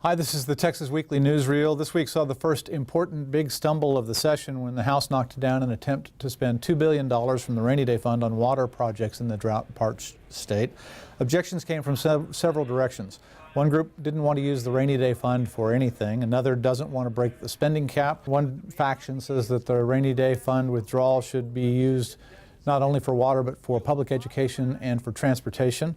Hi, this is the Texas Weekly Newsreel. This week saw the first important big stumble of the session when the House knocked down an attempt to spend $2 billion from the rainy day fund on water projects in the drought-parched state. Objections came from several directions. One group didn't want to use the rainy day fund for anything. Another doesn't want to break the spending cap. One faction says that the rainy day fund withdrawal should be used not only for water but for public education and for transportation.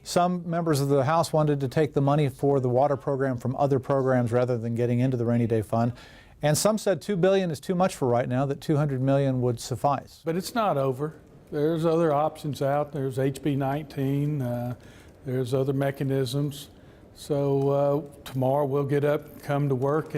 Some members of the House wanted to take the money for the water program from other programs rather than getting into the rainy day fund. And some said $2 billion is too much for right now, that $200 million would suffice. But it's not over. There's other options out. There's HB 19. There's other mechanisms. So tomorrow we'll get up, come to work,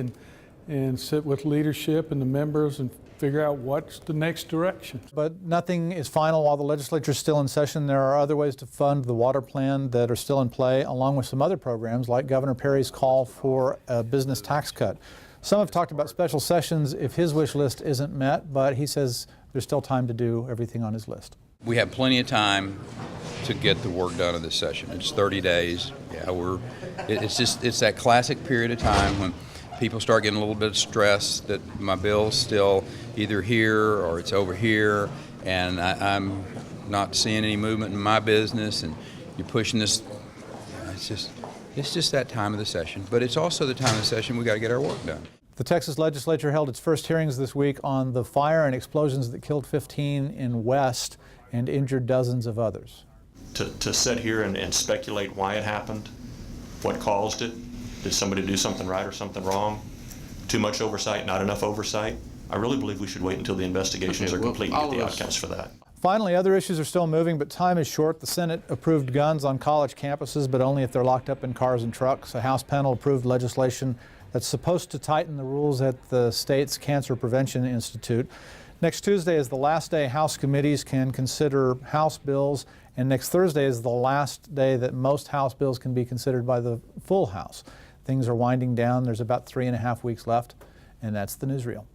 and sit with leadership and the members and figure out what's the next direction. But nothing is final while the legislature is still in session. There are other ways to fund the water plan that are still in play, along with some other programs like Governor Perry's call for a business tax cut. Some have talked about special sessions if his wish list isn't met, but he says there's still time to do everything on his list. We have plenty of time to get the work done in this session. It's 30 days. Yeah, it's that classic period of time when people start getting a little bit of stress that my bill's still either here or it's over here, and I'm not seeing any movement in my business, and you're pushing this. It's just that time of the session, but it's also the time of the session we got to get our work done. The Texas Legislature held its first hearings this week on the fire and explosions that killed 15 in West and injured dozens of others. To sit here and speculate why it happened, what caused it, did somebody do something right or something wrong? Too much oversight, not enough oversight? I really believe we should wait until the investigations are complete and get the outcomes for that. Finally, other issues are still moving, but time is short. The Senate approved guns on college campuses, but only if they're locked up in cars and trucks. A House panel approved legislation that's supposed to tighten the rules at the state's Cancer Prevention Institute. Next Tuesday is the last day House committees can consider House bills, and next Thursday is the last day that most House bills can be considered by the full House. Things are winding down. There's about 3.5 weeks left, and that's the newsreel.